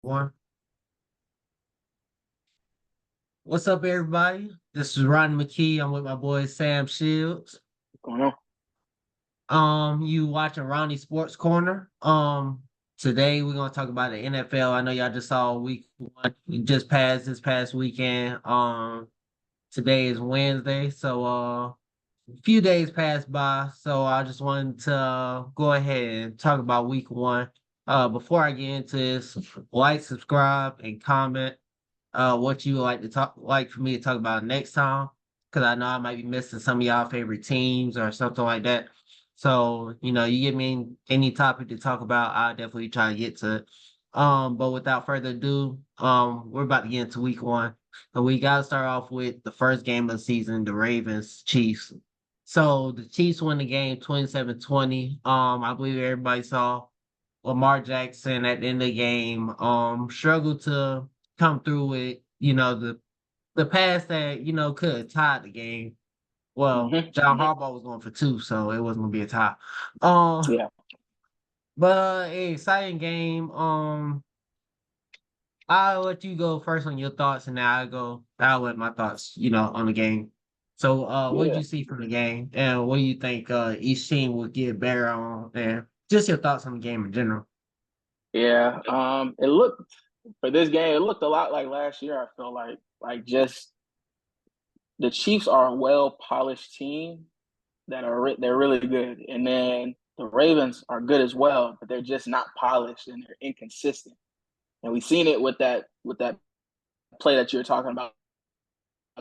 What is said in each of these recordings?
One. What's up, everybody? This is Ron McKee. I'm with my boy Sam Shields. Going on. You watching Ronney Sports Corner. Today we're gonna talk about the NFL. I know y'all just saw week one. It just passed this past weekend. Today is Wednesday, so a few days passed by. So I just wanted to go ahead and talk about week one. Before I get into this, like, subscribe, and comment what you would like for me to talk about next time. Cause I know I might be missing some of y'all favorite teams or something like that. So, you give me any topic to talk about, I'll definitely try to get to it. But without further ado, we're about to get into week one. So we gotta start off with the first game of the season, the Ravens Chiefs. So the Chiefs win the game 27-20. I believe everybody saw Lamar Jackson at the end of the game struggled to come through with, the pass that, could have tied the game. Well, John Harbaugh was going for two, so it wasn't gonna be a tie. Um, Yeah. but an exciting game. I'll let you go first on your thoughts, and then I'll let my thoughts, on the game. So what did Yeah. you see from the game? And what do you think each team would get better on? And just your thoughts on the game in general. Yeah. It looked for this game, it looked a lot like last year, I feel like just the Chiefs are a well polished team they're really good. And then the Ravens are good as well, but they're just not polished and they're inconsistent. And we've seen it with that play that you're talking about,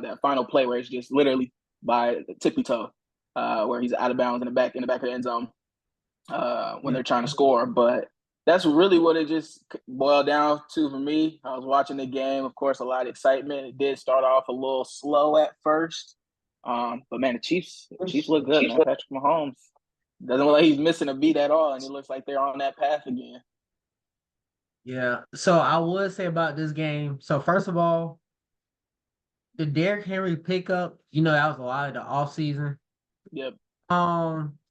that final play where it's just literally by the tippy toe, where he's out of bounds in the back of the end zone. When Yeah. they're trying to score. But that's really what it just boiled down to for me. I was watching the game, of course, a lot of excitement. It did start off a little slow at first. But man, the Chiefs look good, man. Patrick Mahomes doesn't look like he's missing a beat at all, and it looks like they're on that path again. Yeah. So I would say about this game. So first of all, the Derrick Henry pickup, that was a lot of the offseason. Yep.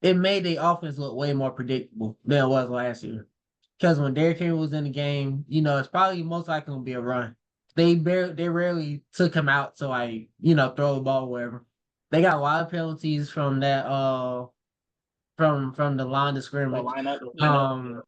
It made the offense look way more predictable than it was last year. Because when Derrick Henry was in the game, it's probably most likely gonna be a run. They rarely took him out to like, throw the ball or whatever. They got a lot of penalties from that from the line of The scrimmage. lineup. Um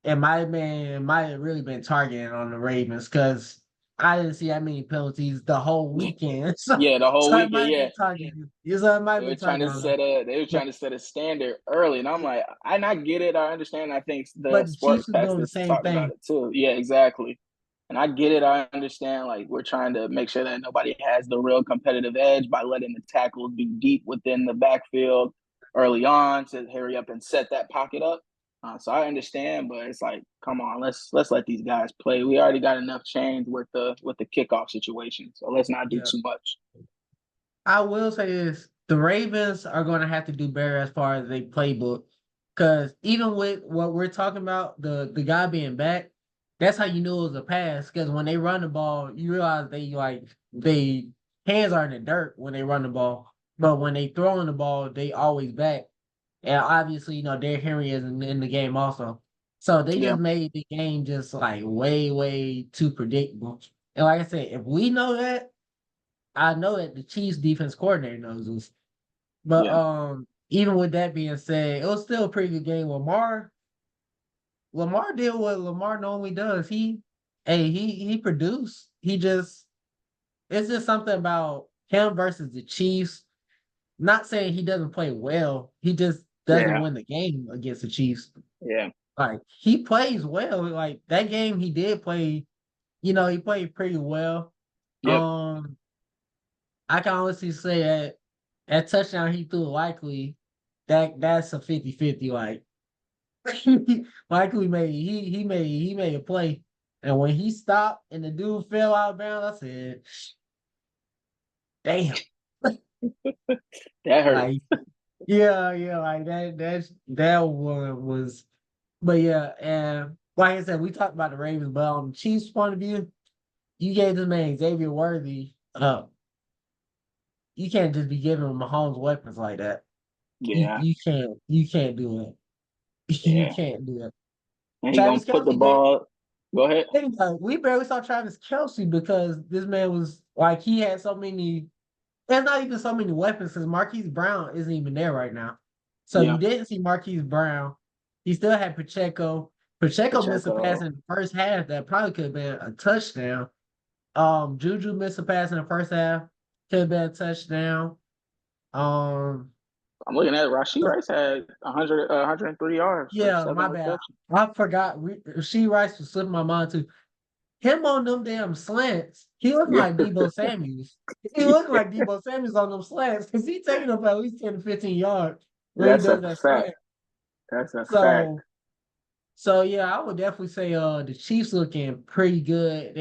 it might have really been targeting on the Ravens because I didn't see that many penalties the whole weekend. So Yeah, the whole so it weekend. might have Yeah, been targeting. So it might have they were been trying targeting to on them. set a they were But trying to set a standard early, and I'm like, I get it, I understand. I think the but the Chiefs was doing the sportscasters same talked about thing. it too. Yeah, exactly. And I get it, I understand. Like we're trying to make sure that nobody has the real competitive edge by letting the tackles be deep within the backfield early on to hurry up and set that pocket up. So I understand, but it's like, come on, let's let these guys play. We already got enough change with the kickoff situation, so let's not do Yeah. too much. I will say this. The Ravens are gonna have to do better as far as their playbook. Cause even with what we're talking about, the guy being back, that's how you knew it was a pass. Cause when they run the ball, you realize they hands are in the dirt when they run the ball. But when they throwing the ball, they always back. And obviously, Derrick Henry is in the game also. So they Yeah, just made the game just like way, way too predictable. And like I said, if we know that, I know that the Chiefs defense coordinator knows this. But yeah, even with that being said, it was still a pretty good game. Lamar did what Lamar normally does. He produced. It's just something about him versus the Chiefs. Not saying he doesn't play well. He just doesn't yeah, win the game against the Chiefs. yeah. Like he plays well. Like that game he did play, he played pretty well. Yep. Um I can honestly say that touchdown he threw likely that's a 50-50. Like likely he made a play. And when he stopped and the dude fell out of bounds, I said, damn. That hurt. Like, yeah, like that one was, but yeah, and like I said, we talked about the Ravens, but on the Chiefs' point of view, you gave this man Xavier Worthy. You can't just be giving Mahomes weapons like that. You Yeah, you can't do it. You yeah. can't do it. And he gonna Travis put the Kelsey did. ball. Go ahead. Think about it, we barely saw Travis Kelsey because this man was like he had so many. There's not even so many weapons because Marquise Brown isn't even there right now. So you Yeah, didn't see Marquise Brown. He still had Pacheco. Pacheco missed a pass Pacheco. in the first half that probably could have been a touchdown. Juju missed a pass in the first half, could have been a touchdown. Um, I'm looking at it. Rashee so- Rice had 103 yards for yeah, seven my bad. receptions. I forgot. She Rice was slipping my mind too. Him on them damn slants, he looked Yeah, like Debo Samuels. He looked like Debo Samuels on them slants because he taking up at least 10 to 15 yards when he that's a does that fact. slant. That's a fact. So, yeah, I would definitely say the Chiefs looking pretty good.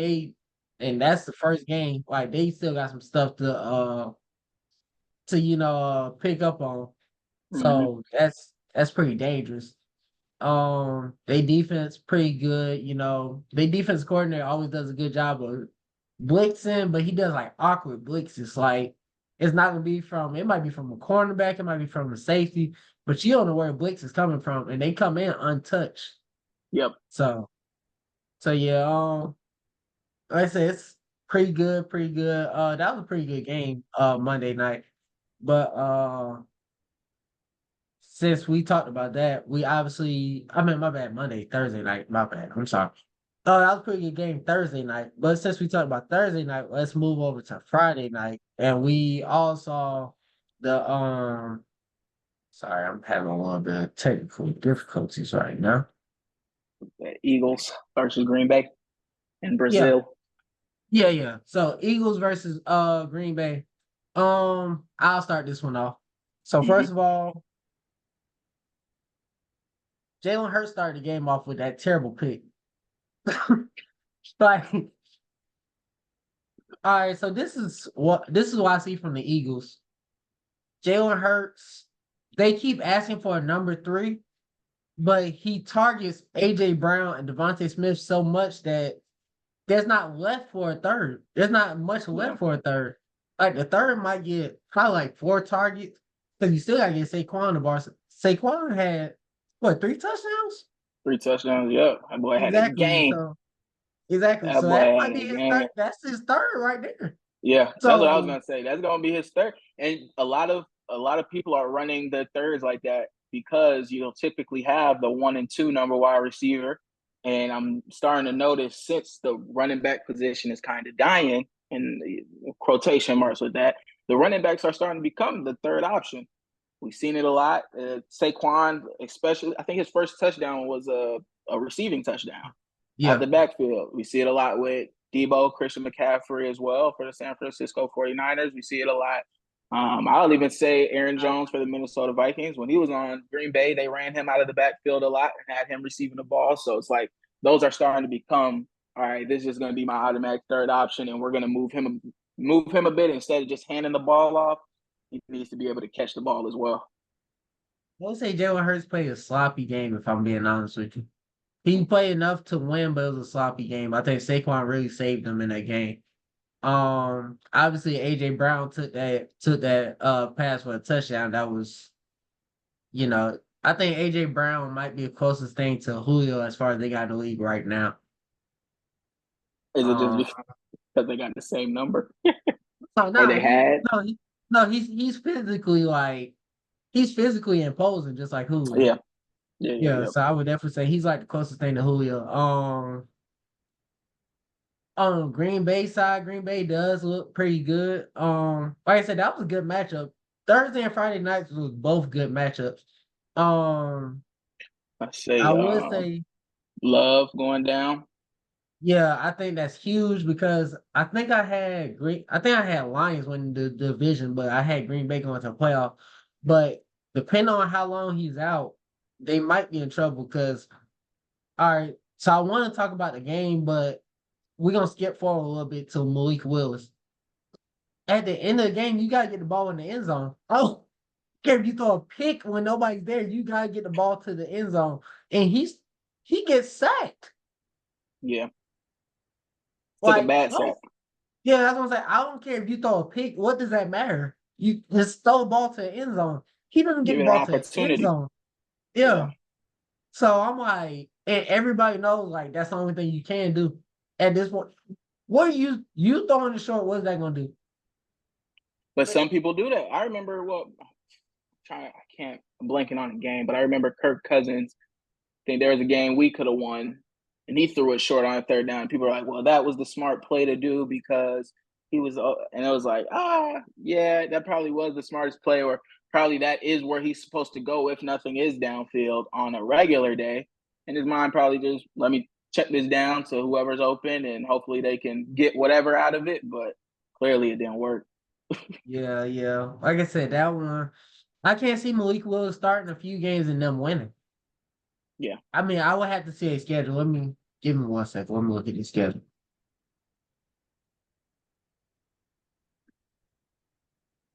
And that's the first game. Like they still got some stuff to pick up on. Hmm. So that's pretty dangerous. They defense pretty good. They defense coordinator always does a good job of blitzing, but he does like awkward blitzes. Like it's not gonna be from. It might be from a cornerback. It might be from a safety, but you don't know where the blitz is coming from, and they come in untouched. Yep. So yeah. Like I said, it's pretty good. Pretty good. That was a pretty good game. Monday night, but since we talked about that, we obviously, I mean, my bad, Thursday night, my bad. I'm sorry. Oh, that was a pretty good game Thursday night. But since we talked about Thursday night, let's move over to Friday night. And we all saw the sorry, I'm having a little bit of technical difficulties right now. The Eagles versus Green Bay in Yeah, Brazil. yeah. So Eagles versus Green Bay. I'll start this one off. So first Hmm. of all, Jalen Hurts started the game off with that terrible pick. Like, all right, so this is what I see from the Eagles. Jalen Hurts, they keep asking for a number three, but he targets AJ Brown and Devontae Smith so much that there's not left for a third. There's not much Yeah, left for a third. Like the third might get probably like 4 targets because you still gotta get Saquon the bar. Saquon had what 3 touchdowns? 3 touchdowns. Yep, that boy had a Exactly. game. So exactly. That So boy that had might be a his game. third. That's his third right there. Yeah, that's what I was So gonna say. That's gonna be his third, and a lot of people are running the thirds like that because you'll typically have the 1 and 2 number wide receiver, and I'm starting to notice since the running back position is kind of dying, and quotation marks with that, the running backs are starting to become the third option. We've seen it a lot. Saquon, especially, I think his first touchdown was a receiving touchdown out yeah. the backfield. We see it a lot with Debo, Christian McCaffrey as well for the San Francisco 49ers. We see it a lot. I'll even say Aaron Jones for the Minnesota Vikings. When he was on Green Bay, they ran him out of the backfield a lot and had him receiving the ball. So it's like those are starting to become, all right, this is just going to be my automatic third option, and we're going to move him a bit instead of just handing the ball off. He needs to be able to catch the ball as well. I'll say Jalen Hurts played a sloppy game, if I'm being honest with you. He played enough to win, but it was a sloppy game. I think Saquon really saved him in that game. Obviously AJ Brown took that pass for a touchdown. That was, I think AJ Brown might be the closest thing to Julio as far as they got in the league right now. Is it just Um, because they got the same number so or no, they had? he's physically imposing just like Julio. Yeah, yeah, yeah, Yeah, yeah. so I would definitely say he's like the closest thing to Julio. On Green Bay side, Green Bay does look pretty good. Like I said, that was a good matchup. Thursday and Friday nights was both good matchups. Um, I say I would say, Love going down. yeah, I think that's huge because I think I had Lions winning the division, but I had Green Bay going to the playoff. But depending on how long he's out, they might be in trouble because all right. So I want to talk about the game, but we're gonna skip forward a little bit to Malik Willis. At the end of the game, you gotta get the ball in the end zone. Oh, care if you throw a pick when nobody's there, you gotta get the ball to the end zone. And he gets sacked. Yeah, took a Like, bad oh, sack. yeah, that's what I'm saying. I don't care if you throw a pick. What does that matter? You just throw the ball to the end zone. He doesn't get Give the it an ball to the end opportunity. zone. Yeah, Yeah. So I'm like, and everybody knows like that's the only thing you can do at this point. What are you throwing the short? What's that gonna do? But some people do that. I remember I can't, I'm blanking on the game, but I remember Kirk Cousins. I think there was a game we could have won, and he threw it short on a third down. People are like, "Well, that was the smart play to do because he was," and it was like, yeah, that probably was the smartest play, or probably that is where he's supposed to go if nothing is downfield on a regular day. And his mind probably just let me check this down to whoever's open, and hopefully they can get whatever out of it. But clearly, it didn't work. Yeah, yeah. Like I said, that one I can't see Malik Willis starting a few games and them winning. Yeah, I mean, I would have to see a schedule. Let me give me 1 second. Let me look at the schedule.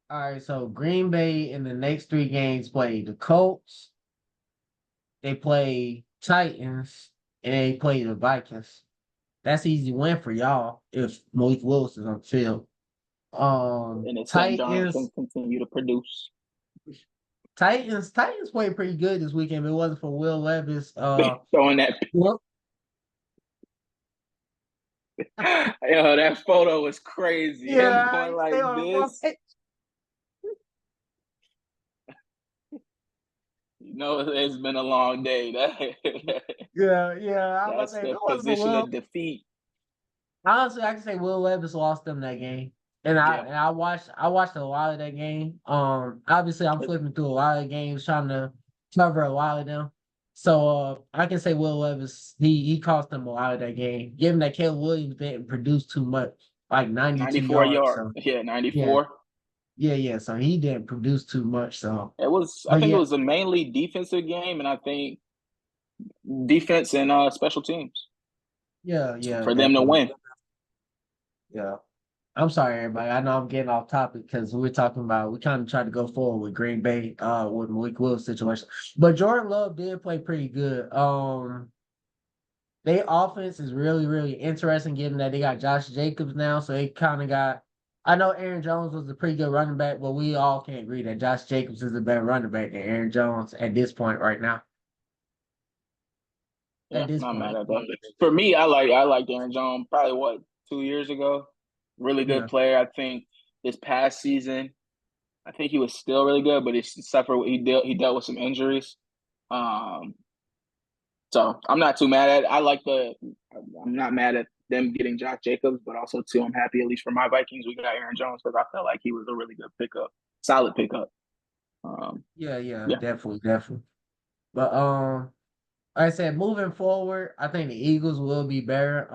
All right, so Green Bay in the next 3 games play the Colts, they play Titans, and they play the Vikings. That's easy win for y'all if Malik Willis is on the field. and if Sam Darnold can Titans, continue to produce, Titans played pretty good this weekend. If it wasn't for Will Levis. throwing that Well, Yo, that photo was crazy. Him yeah, going I like stay on the wrong. this. It's been a long day. Yeah, yeah. I was about to That's say if the it wasn't for position Will, of defeat. honestly, I can say Will Levis lost them that game. And I Yeah. and I watched a lot of that game. Obviously I'm flipping through a lot of games trying to cover a lot of them. So I can say Will Levis, he cost them a lot of that game. Given that Caleb Williams didn't produce too much, like 92 94 yards. yard. So Yeah, yeah, 94. yeah. So he didn't produce too much. So I but think it yeah, was a mainly defensive game, and I think defense and special teams yeah, for them to definitely. win. Yeah. I'm sorry, everybody. I know I'm getting off topic because we're trying to try to go forward with Green Bay, with Malik Willis situation. But Jordan Love did play pretty good. Their offense is really, really interesting given that they got Josh Jacobs now. So they kind of got, I know Aaron Jones was a pretty good running back, but we all can agree that Josh Jacobs is a better running back than Aaron Jones at this point right now. At Yeah, this not mad point. at that. For me, I like Aaron Jones. Probably 2 years ago. Really good Yeah. player. I think this past season, I think he was still really good, but he dealt with some injuries. Um, so I'm not too mad at it. I'm not mad at them getting Josh Jacobs, but also too I'm happy at least for my Vikings we got Aaron Jones because I felt like he was a really good pickup, solid pickup. Um, Yeah, yeah, definitely, definitely. But like I said, moving forward, I think the Eagles will be better.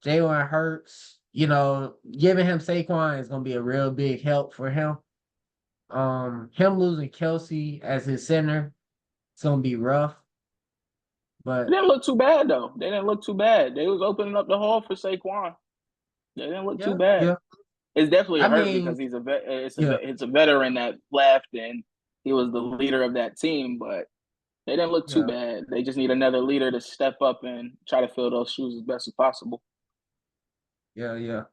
Jalen Hurts, giving him Saquon is gonna be a real big help for him. Him losing Kelsey as his center, it's gonna be rough. it But didn't look too bad though. They didn't look too bad. They was opening up the hole for Saquon. They didn't look too yeah, bad. yeah. It's definitely I a hurt mean, because he's a vet. yeah, It's a veteran that left and he was the leader of that team, but they didn't look too yeah, bad. They just need another leader to step up and try to fill those shoes as best as possible. yeah.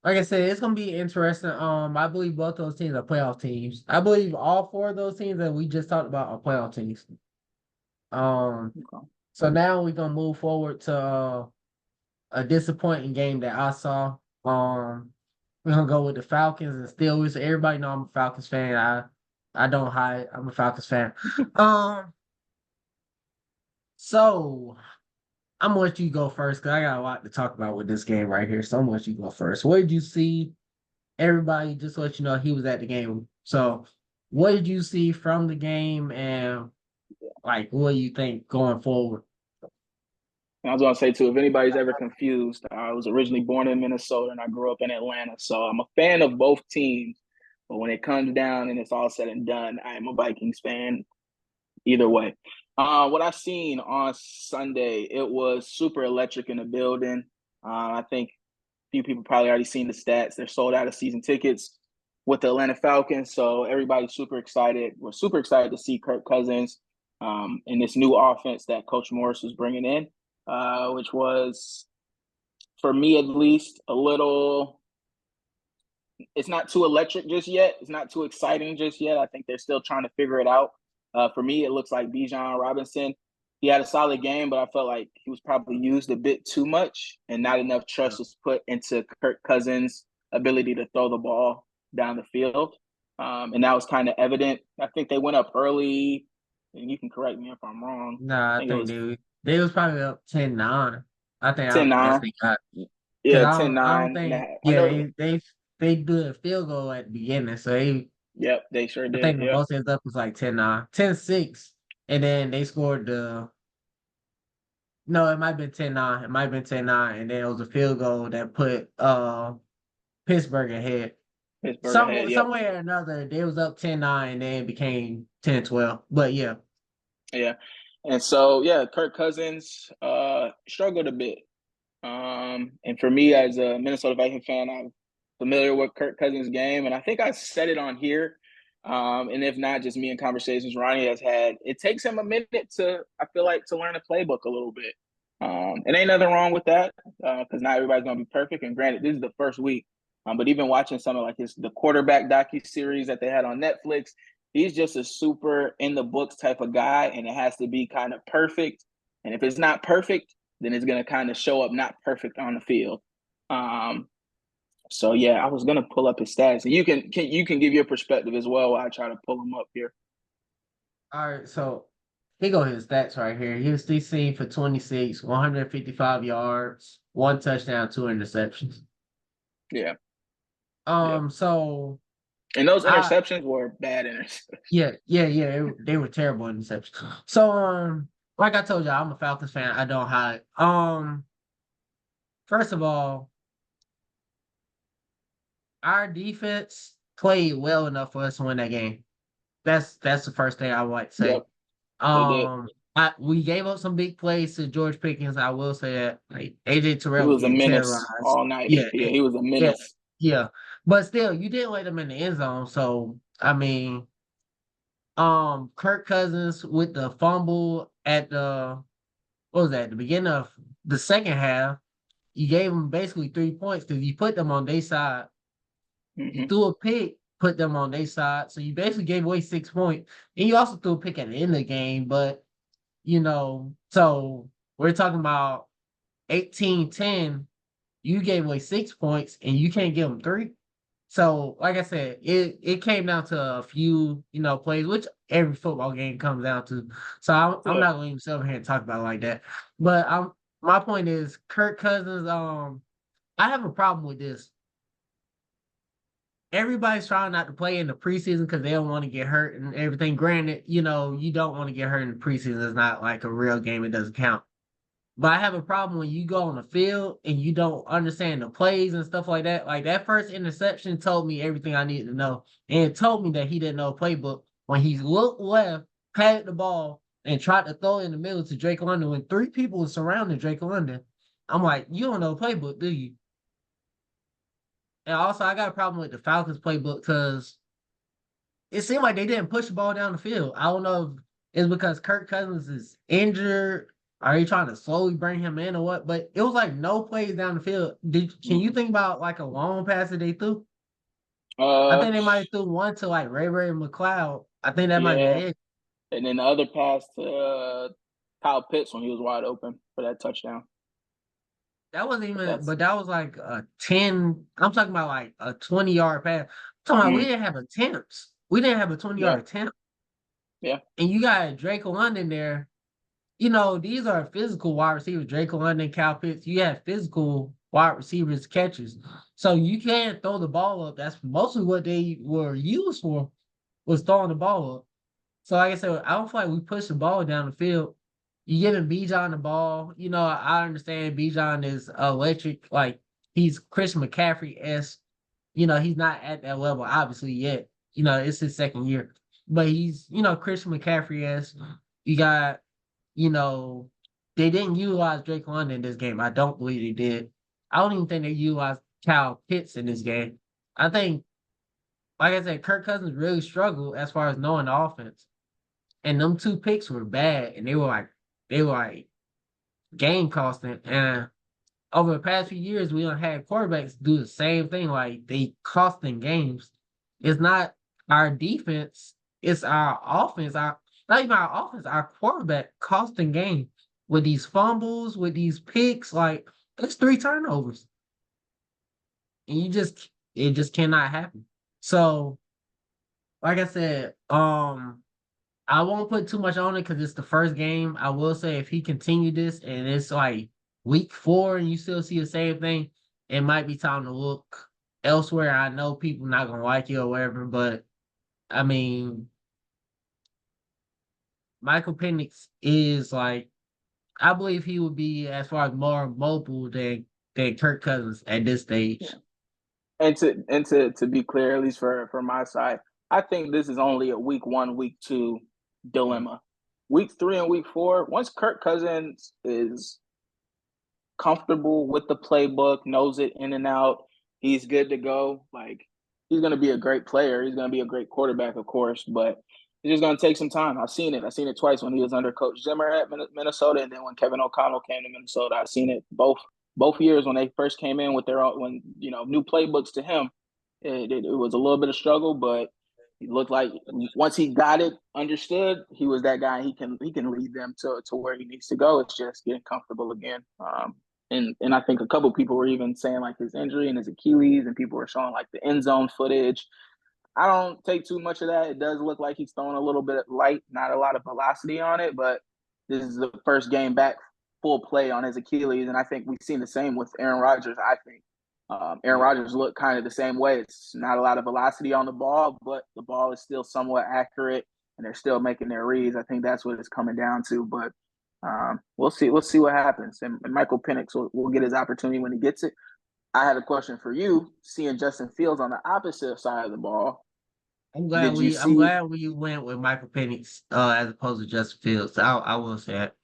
Like I said, it's gonna be interesting. I believe both those teams are playoff teams. I believe all 4 of those teams that we just talked about are playoff teams. Um, Okay. so now we're gonna move forward to a disappointing game that I saw. We're gonna go with the Falcons and Steelers. Everybody know I'm a Falcons fan. I don't hide. I'm a Falcons fan. Um, so I'm gonna let you go first because I got a lot to talk about with this game right here. So I'm gonna let you go first. What did you see? Everybody, just to let you know, he was at the game. So, what did you see from the game, and like, what do you think going forward? And I was gonna say too, if anybody's ever confused, I was originally born in Minnesota and I grew up in Atlanta, so I'm a fan of both teams. But when it comes down and it's all said and done, I am a Vikings fan either way. What I seen on Sunday, it was super electric in the building. I think a few people probably already seen the stats. They're sold out of season tickets with the Atlanta Falcons, so everybody's super excited. We're super excited to see Kirk Cousins in this new offense that Coach Morris is bringing in, which was, for me at least, a little. It's not too electric just yet. It's not too exciting just yet. I think they're still trying to figure it out. For me, it looks like Bijan Robinson he had a solid game, but I felt like he was probably used a bit too much, and not enough trust was put into Kirk Cousins' ability to throw the ball down the field. And that was kind of evident. I think they went up early, and you can correct me if I'm wrong. Nah, I I think it think was they was probably up 10-9. I think 10-9. that's they got because Yeah, I don't 10-9. And think I yeah know, they do a field goal at the beginning, so yep, they sure I did. think the Yep. most ends up was like 10-9, 10-6, and then they scored the no, it might have been 10-9, it might have been 10-9, and then it was a field goal that put Pittsburgh ahead. Pittsburgh ahead. Yep. Somewhere or another, they was up 10-9 and then it became 10-12. But yeah. Yeah. And so, yeah, Kirk Cousins struggled a bit. And for me, as a Minnesota Viking fan, I'm familiar with Kirk Cousins' game, and I think I said it on here. And if not, just me in conversations Ronney has had. It takes him a minute to, I feel like, to learn a playbook a little bit. And ain't nothing wrong with that because not everybody's gonna be perfect. And granted, this is the first week, but even watching some of like the quarterback docu series that they had on Netflix, he's just a super in the books type of guy, and it has to be kind of perfect. And if it's not perfect, then it's going to kind of show up not perfect on the field. Um, so yeah, I was going to pull up his stats, and you can give your perspective as well while I try to pull him up here. All right, so he go his stats right here. He was DC for 26, 155 yards, one touchdown, two interceptions. Yeah, yeah, So and those I interceptions were bad interceptions. they were terrible interceptions. So like I told you, I'm a Falcons fan. I don't hide. First of all, our defense played well enough for us to win that game. That's the first thing I would like to say. Yep, they did. We gave up some big plays to George Pickens. I will say that. Like AJ He Terrell was was a getting menace terrorized. all night. Yeah, Yeah, he was a yeah, menace. yeah. But still, you didn't let them in the end zone. So I mean, Kirk Cousins with the fumble at the what was that? The beginning of the second half, you gave them basically 3 points because you put them on their side. You Hmm. threw a pick, put them on their side. So you basically gave away 6 points. And you also threw a pick at the end of the game, but so we're talking about 18-10. You gave away 6 points and you can't give them three. So, like I said, it came down to a few, plays, which every football game comes down to. So I'm Yeah. not going to sit over here and talk about it like that. But my point is Kirk Cousins, I have a problem with this. Everybody's trying not to play in the preseason because they don't want to get hurt and everything. Granted, you don't want to get hurt in the preseason. It's not like a real game. It doesn't count. But I have a problem when you go on the field and you don't understand the plays and stuff like that. Like that first interception told me everything I needed to know. And it told me that he didn't know playbook. When he looked left, patted the ball, and tried to throw it in the middle to Drake London when three people were surrounding Drake London. I'm like, you don't know playbook, do you? And also I got a problem with the Falcons playbook because it seemed like they didn't push the ball down the field. I don't know if it's because Kirk Cousins is injured. Are you trying to slowly bring him in or what? But it was like no plays down the field. Can you Hmm. think about like a long pass that they threw? I Uh, think they might have threw one to like Ray McLeod. I think that might have yeah. been it. And then the other pass to Kyle Pitts when he was wide open for that touchdown. That wasn't But even, that's but that was like a 10. I'm talking about like a 20-yard pass. I'm talking about we mm, didn't have attempts. We didn't have a yeah, 20-yard attempt. yeah. And you got Drake London there. These are physical wide receivers. Drake London, Cal Pitts. You have physical wide receivers catches. So you can't throw the ball up. That's mostly what they were used for, was throwing the ball up. So like I said, I don't feel like we push the ball down the field. You giving Bijan the ball. I understand Bijan is electric. Like he's Christian McCaffrey-esque. He's not at that level, obviously, yet. It's his second year. But he's, Christian McCaffrey-esque. You got you know, they didn't utilize Drake London in this game. I don't believe they did. I don't even think they utilized Kyle Pitts in this game. I think, like I said, Kirk Cousins really struggled as far as knowing the offense. And them two picks were bad, and they were like game costing. And over the past few years, we don't had quarterbacks do the same thing. Like they costing games. It's not our defense, it's our offense. not even our offense, our quarterback costing game with these fumbles, with these picks. Like it's 3 turnovers, and it just cannot happen. So, like I said, I won't put too much on it because it's the first game. I will say if he continued this and it's like week 4 and you still see the same thing, it might be time to look elsewhere. I know people not gonna like you or whatever, but I mean, Michael Penix is like I believe he would be as far as more mobile than Kirk Cousins at this stage. And to be clear, at least for my side, I think this is only a week 1, week 2 dilemma. Week 3 and week 4, once Kirk Cousins is comfortable with the playbook, knows it in and out, he's good to go. Like he's going to be a great player. He's going to be a great quarterback, of course, but it's just going to take some time. I've seen it. I've seen it twice when he was under Coach Zimmer at Minnesota, and then when Kevin O'Connell came to Minnesota. I've seen it both years when they first came in with their own, when new playbooks to him. It was a little bit of struggle, but he looked like once he got it understood, he was that guy. He can lead them to where he needs to go. It's just getting comfortable again. And I think a couple people were even saying like his injury and his Achilles, and people were showing like the end zone footage. I don't take too much of that. It does look like he's throwing a little bit light, not a lot of velocity on it, but this is the first game back full play on his Achilles, and I think we've seen the same with Aaron Rodgers. I think Aaron Rodgers looked kind of the same way. It's not a lot of velocity on the ball, but the ball is still somewhat accurate, and they're still making their reads. I think that's what it's coming down to. But we'll see. We'll see what happens. And Michael Penix will get his opportunity when he gets it. I had a question for you. Seeing Justin Fields on the opposite side of the ball, did you I'm see, glad we went with Michael Penix as opposed to Justin Fields. I will say that.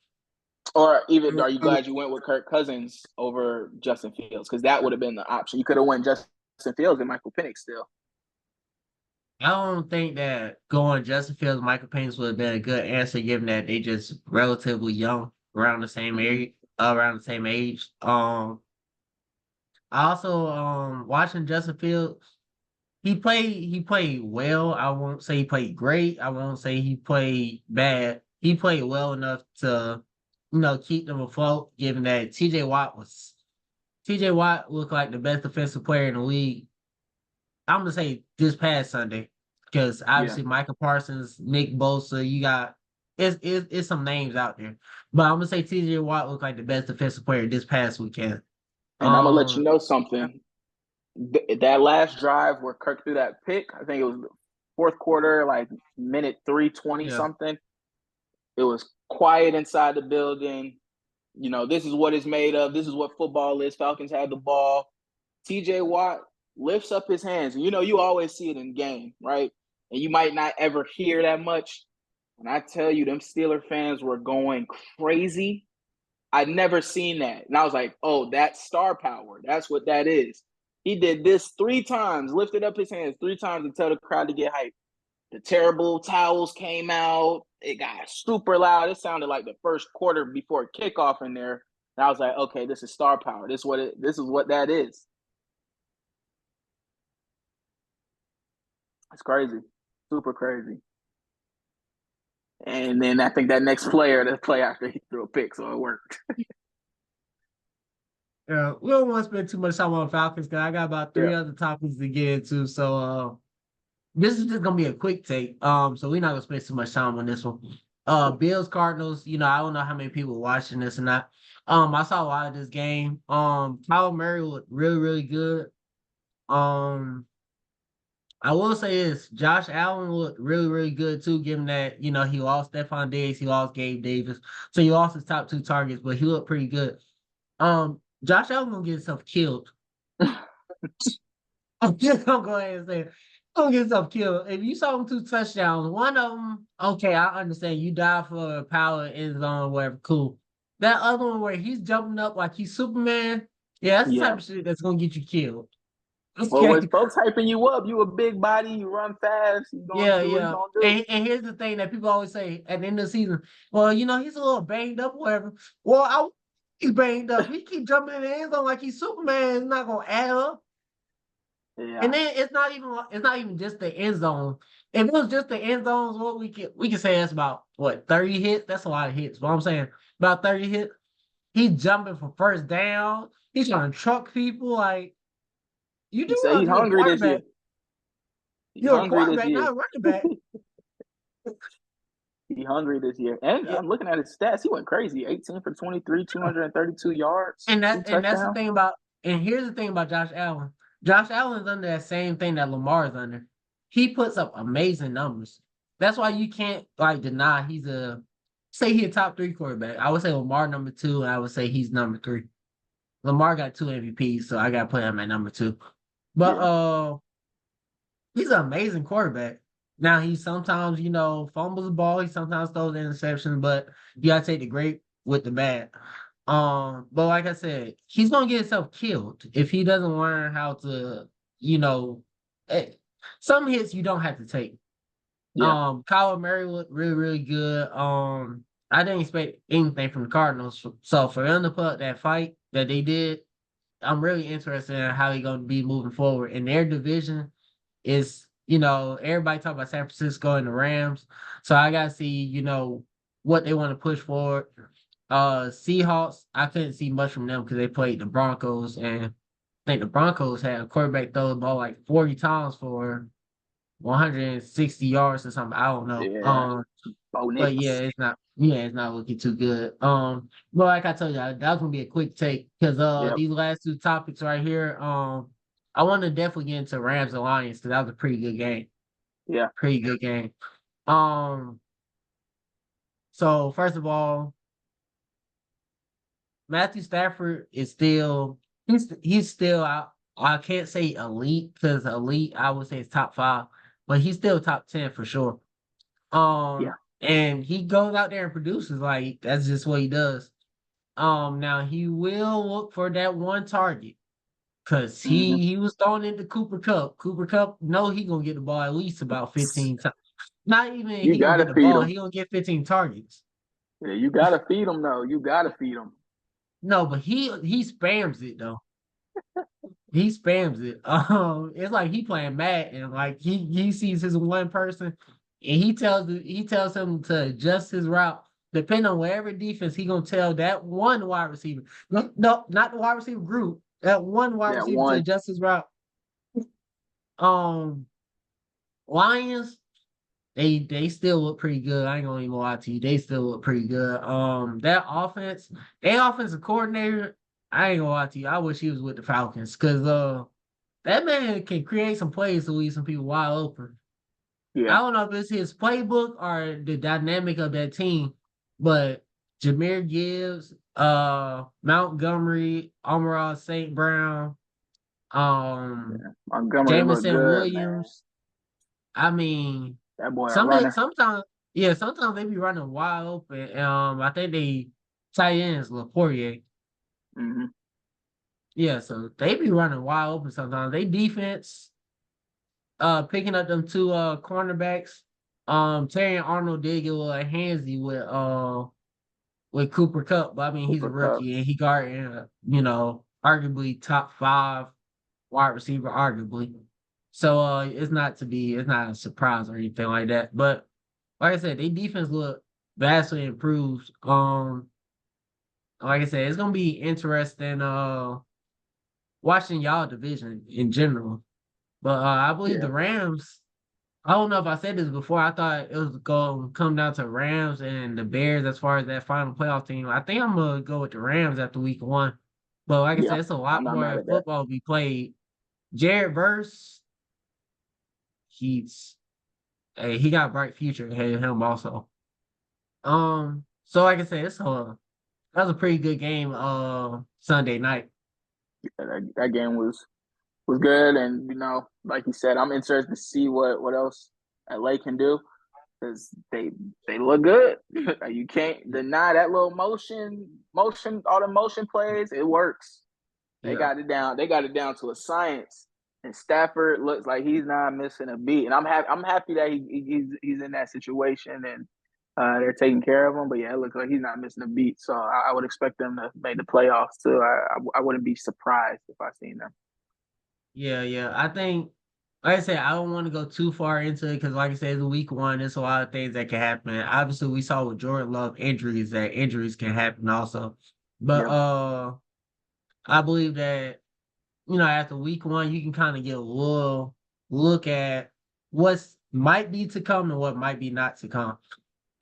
or even are you glad you went with Kirk Cousins over Justin Fields? Because that would have been the option. You could have went Justin Fields and Michael Penix still. I don't think that going Justin Fields, Michael Penix would have been a good answer, given that they just relatively young, around the same Mm-hmm. age, around the same age. I also watching Justin Fields. He played well. I won't say he played great. I won't say he played bad. He played well enough to, keep them afloat, given that TJ Watt looked like the best defensive player in the league. I'm gonna say this past Sunday, because Yeah. obviously Michael Parsons, Nick Bosa, you got it's some names out there. But I'm gonna say TJ Watt looked like the best defensive player this past weekend. And I'm gonna let you Um know something. That last drive where Kirk threw that pick, I think it was the fourth quarter, like minute 320 yeah. something. It was quiet inside the building. This is what it's made of. This is what football is. Falcons had the ball. TJ Watt lifts up his hands. And you always see it in game, right? And you might not ever hear that much. And I tell you, them Steeler fans were going crazy. I'd never seen that. And I was like, oh, that's star power. That's what that is. He did this 3 times, lifted up his hands 3 times and tell the crowd to get hyped. The terrible towels came out. It got super loud. It sounded like the first quarter before kickoff in there. And I was like, okay, this is star power. This is what that is. It's crazy. Super crazy. And then I think that next player to play after he threw a pick, so it worked. Yeah, we don't want to spend too much time on Falcons because I got about Yeah. 3 other topics to get into. So this is just gonna be a quick take. So we're not gonna spend too much time on this one. Bills Cardinals, I don't know how many people watching this or not. I saw a lot of this game. Kyler Murray looked really, really good. Um, I will say this, Josh Allen looked really, really good too, given that, he lost Stephon Diggs, he lost Gabe Davis. So he lost his top 2 targets, but he looked pretty good. Josh Allen gonna get himself killed. I'm just gonna go ahead and say it. Gonna get himself killed. If you saw him 2 touchdowns, one of them, okay, I understand you died for a power end zone or whatever, cool. That other one where he's jumping up like he's Superman, yeah, that's the type Yeah. of shit that's gonna get you killed. Well, when Okay. folks hyping you up, you a big body, you run fast, you gonna Yeah, do what you yeah. gonna do. And here's the thing that people always say at the end of the season. Well, he's a little banged up, whatever. Well, he's banged up. He keep jumping in the end zone like he's Superman. It's not gonna add up. And Yeah. then it's not even just the end zone. if it was just the end zones, what we can say that's about what 30 hits. That's a lot of hits. But I'm saying about 30 hits. He's jumping for first down. He's trying to truck people. Like you He do said realize he's you're a hungry this year. quarterback. He's You're a hungry this quarterback, year. not a running back. He's hungry this year. And Yeah, I'm looking at his stats. He went crazy. 18 for 23, 232 yards, and two that's the touchdowns. thing about. And here's the thing about Josh Allen. Josh Allen's under that same thing that Lamar's under. He puts up amazing numbers. That's why you can't like deny he's a say he a top three quarterback. I would say Lamar number two, and I would say he's number three. Lamar got two MVPs, so I got to put him at number two. But Yeah. he's an amazing quarterback. Now he sometimes, fumbles the ball. He sometimes throws interceptions, but you gotta take the great with the bad. But like I said, he's gonna get himself killed if he doesn't learn how to, you know, eh, some hits you don't have to take. Yeah. Kyler Murray looked really, really good. I didn't expect anything from the Cardinals, so for them to put up that fight that they did, I'm really interested in how he's gonna be moving forward. In their division is, everybody talk about San Francisco and the Rams. So I gotta see, what they want to push forward. Seahawks, I couldn't see much from them because they played the Broncos, and I think the Broncos had a quarterback throw the ball like 40 times for 160 yards or something. I don't know. Yeah. Bo But Nix. it's not looking too good. But like I told you, that was gonna be a quick take because Yep. these last two topics right here, I want to definitely get into Rams and Lions because that was a pretty good game. Yeah. Pretty good game. Um, so first of all, Matthew Stafford is still he's still out. I can't say elite because elite I would say is top five, but he's still top 10 for sure. Yeah. And he goes out there and produces like that's just what he does. Now he will look for that one target because Hmm. he was throwing into Cooper Cup. Cooper Cup, no, he gonna get the ball at least about 15 times. Not even You he gonna get gotta the feed ball, him. he gonna get 15 targets. Yeah, you gotta feed him though. You gotta feed him. No, but he spams it though. He spams it. It's like he playing Matt and like he sees his one person and he tells him to adjust his route depending on whatever defense he gonna tell that one wide receiver. No, no, not the wide receiver group. That one wide That receiver to one. adjust his route. Um, Lions, they still look pretty good. I ain't gonna even lie to you. They still look pretty good. That offense, their offensive coordinator, I ain't gonna lie to you. I wish he was with the Falcons because that man can create some plays to leave some people wide open. I Yeah. don't know if it's his playbook or the dynamic of that team, but Jameer Gibbs, Montgomery, Amara St. Brown, um, Yeah. Montgomery looked Jamison good, man. Williams. I mean, That boy a runner. sometimes, yeah, sometimes they be running wide open. I think they tight ends Laporte. Hmm. Yeah, so they be running wide open sometimes. They defense, picking up them two cornerbacks. Terry Arnold did get a little handsy with Cooper Cup, but I mean he's a Cooper Cup. rookie and he guarding arguably top five wide receiver, arguably. So it's not a surprise or anything like that. But like I said, they defense look vastly improved. Like I said, it's gonna be interesting watching y'all division in general. But I believe Yeah. the Rams. I don't know if I said this before. I thought it was going to come down to Rams and the Bears as far as that final playoff team. I think I'm gonna go with the Rams after week one. But like I Yeah. said, it's a I'm lot not mad more at that. football to be played. Jared Verse, he's hey, he got a bright future ahead of him also. So like I said, that was a pretty good game Sunday night. Yeah, that game was good, and like you said, I'm interested to see what else LA can do because they look good. You can't deny that little motion, all the motion plays. It works. They Yeah. got it down. They got it down to a science. And Stafford looks like he's not missing a beat. And I'm happy that he's in that situation and they're taking care of him. But yeah, it looks like he's not missing a beat. So I would expect them to make the playoffs too. I wouldn't be surprised if I seen them. Yeah, yeah. I think like I said, I don't want to go too far into it because, like I said, it's week one. There's a lot of things that can happen. Obviously, we saw with Jordan Love injuries that injuries can happen also. But Yep. I believe that after week one, you can kind of get a little look at what's might be to come and what might be not to come.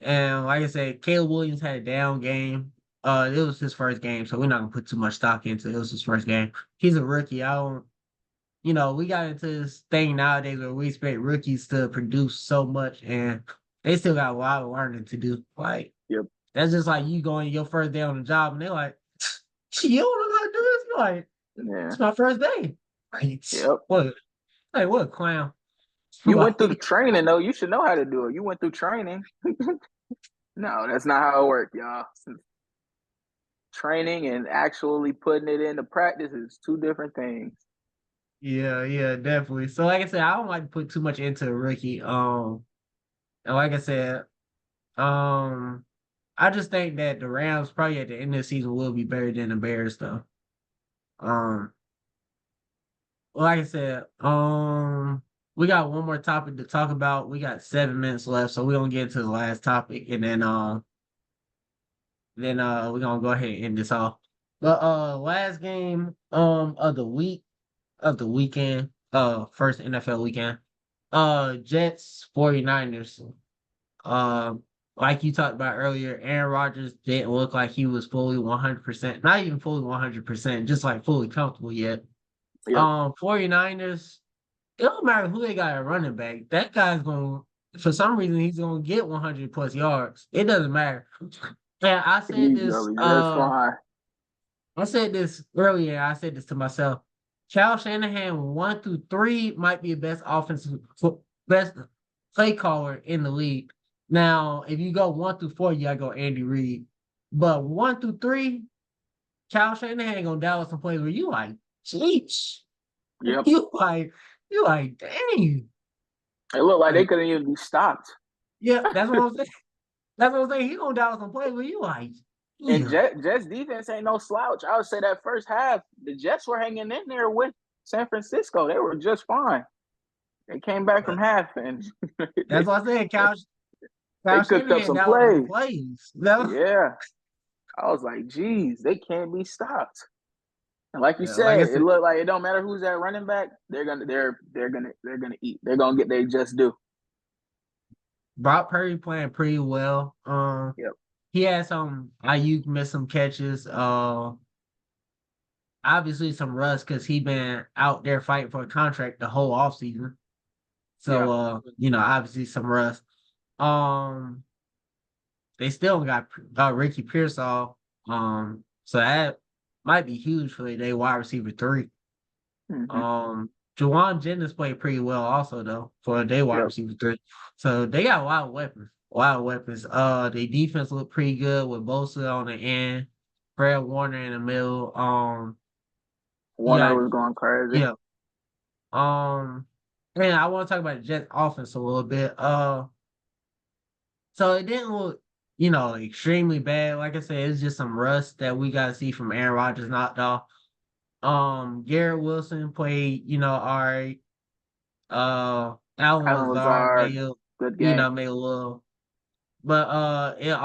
And like I said, Caleb Williams had a down game. It was his first game, so we're not gonna put too much stock into it. It was his first game. He's a rookie. I don't we got into this thing nowadays where we expect rookies to produce so much and they still got a lot of learning to do. Like Yep. that's just like you going your first day on the job and they're like, you don't know how to do this? You're like, Yeah. it's my first day. Like, Yep. what? Like, what a clown. You went through the Like, training though. You should know how to do it. You went through training. No, that's not how it works, y'all. Training and actually putting it into practice is two different things. yeah, definitely. So like I said, I don't like to put too much into a rookie. And like I said, um I just think that the Rams probably at the end of the season will be better than the Bears though. Um like I said, we got one more topic to talk about. We got 7 minutes left, so we're gonna get to the last topic and then we're gonna go ahead and end this off. But last game of the week of the weekend, first NFL weekend. Jets 49ers. Like you talked about earlier, Aaron Rodgers didn't look like he was fully 100%, not even fully 100%, just like fully comfortable yet. Yep. 49ers, it don't matter who they got at running back. That guy's going to, for some reason, he's going to get 100 plus yards. It doesn't matter. And He's gonna be just fine. I said this earlier. I said this to myself. Cal Shanahan 1 through 3 might be the best play caller in the league. Now, if you go 1 through 4, you gotta go Andy Reid. But 1 through 3, Cal Shanahan gonna dial some plays where you like, jeez, Yep. you like, dang. It looked like they Like, couldn't even be stopped. yeah, that's what I'm saying. That's what I'm saying. He gonna dial some plays where you like, And yeah. Jets defense ain't no slouch. I would say that first half, the Jets were hanging in there with San Francisco. They were just fine. They came back from But half and that's what I said. they Kyle cooked up Shanahan some dialed up some plays. plays. No, Yeah. I was like, geez, they can't be stopped. And like you yeah, like I said, it said, looked like it don't matter who's at running back, they're gonna eat. They're gonna get they just do. Brock Purdy playing pretty well. Yep. He had some IU miss some catches. Obviously some rust because he been out there fighting for a contract the whole offseason. Yeah. So obviously some rust. Um, they still got Ricky Pearsall. So that might be huge for their wide receiver 3. Mm-hmm. Juwan Jennings played pretty well also though for their wide Yep. receiver 3. So they got a lot of weapons. A lot of weapons. Their defense looked pretty good with Bosa on the end, Fred Warner in the middle. You Warner got was going crazy. yeah. And I want to talk about the Jets offense a little bit. So it didn't look, extremely bad. Like I said, it's just some rust that we gotta see from Aaron Rodgers knocked off. Garrett Wilson played, all right. Alan Allen Lazard Lazard, made good game. made a little, but it's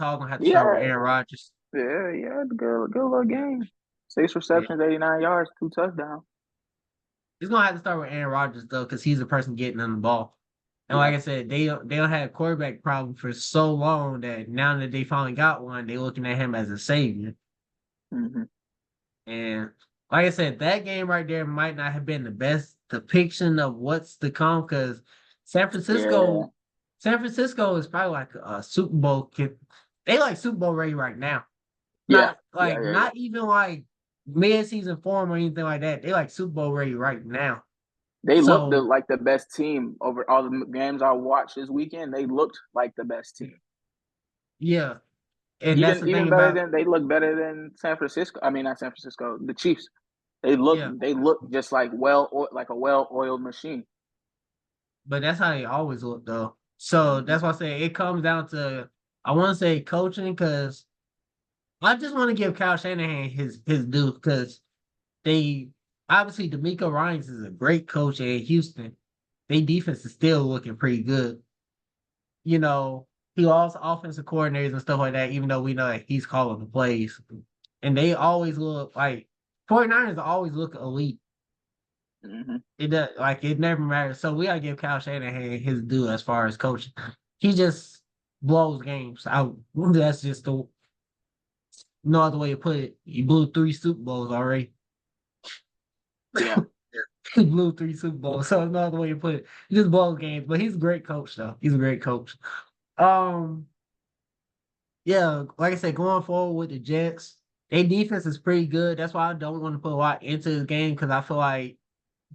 all gonna have to start with Yeah, Aaron Rodgers. yeah, good little game. 6 receptions, 89 yards, 2 touchdowns. It's gonna have to start with Aaron Rodgers though, because he's the person getting them the ball. And like Yep. I said, they don't have a quarterback problem for so long that now that they finally got one, they're looking at him as a savior. Mm-hmm. And like I said, that game right there might not have been the best depiction of what's to come because San Yeah, Francisco, San Francisco is probably like a Super Bowl kid. They like Super Bowl ready right now. yeah, Not yeah, like yeah, yeah. not even like mid-season form or anything like that. They like Super Bowl ready right now. They looked So like the best team over all the games I watched this weekend. They looked like the best team. yeah, and that's Even the thing even better about than they look better than San Francisco. I mean, not San Francisco, the Chiefs. yeah, They look just like like a well-oiled machine. but that's how they always look though. So Mm-hmm. that's why I say it comes down to I want to say coaching because I just want to give Kyle Shanahan his due because they obviously D'Amico Ryans is a great coach in Houston, their defense is still looking pretty good. You know, he lost offensive coordinators and stuff like that, even though we know that he's calling the plays. And they always look like 49ers always look elite. Mm-hmm. It does like it never matters. So we gotta give Kyle Shanahan his due as far as coaching. He just blows games out. That's just the no other way to put it. He blew 3 Super Bowls already. Yeah. He blew 3 Super Bowls, so there's no other way to put it. He just blows games, but he's a great coach, though. He's a great coach. Um, yeah, like I said, going forward with the Jets, their defense is pretty good. That's why I don't want to put a lot into this game because I feel like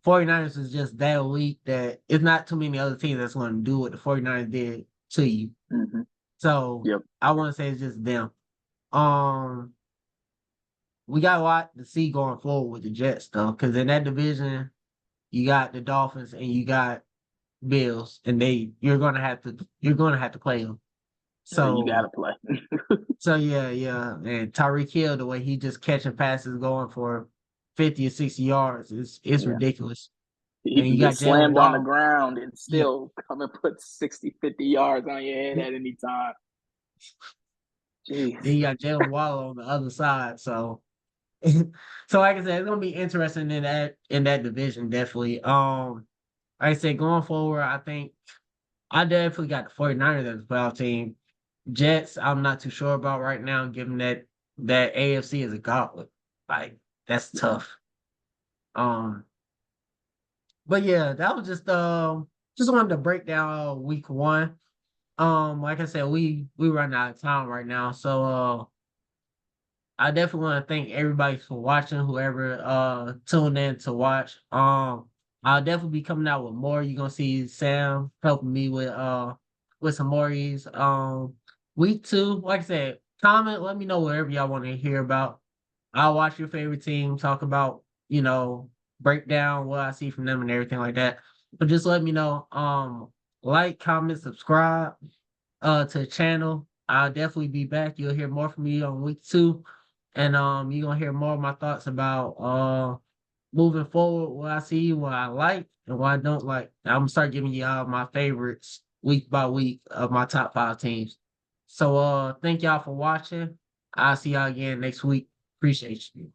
49ers is just that elite that it's not too many other teams that's going to do what the 49ers did to you. Mm-hmm. So Yep. I want to say it's just them. Um, we got a lot to see going forward with the Jets though, because in that division, you got the Dolphins and you got Bills, and you're gonna have to play them. You So gotta play. yeah. And Tyreek Hill, the way he just catching passes going for 50 or 60 yards it's Yeah. ridiculous. He And can you get got Jalen slammed on the Waddle. ground and Yeah. still come and put 60, 50 yards on your head at any time. Jeez. Then you got Jalen Waddle on the other side. So so like I said, it's gonna be interesting in that division, definitely. Like I said, going forward, I think I definitely got the 49ers as a playoff team. Jets, I'm not too sure about right now, given that AFC is a gauntlet. Like that's tough. Um, but yeah, that was just wanted to break down week one. Like I said, we run out of time right now, so I definitely want to thank everybody for watching, whoever tuned in to watch. I'll definitely be coming out with more. You're gonna see Sam helping me with some more of these. Week two, like I said, comment, let me know whatever y'all want to hear about. I'll watch your favorite team, talk about, break down what I see from them and everything like that. But just let me know. Like, comment, subscribe to the channel. I'll definitely be back. You'll hear more from me on week two. And you're gonna hear more of my thoughts about moving forward, what I see, what I like, and what I don't like. I'm gonna start giving y'all my favorites week by week of my top 5 teams. So thank y'all for watching. I'll see y'all again next week. Appreciate you.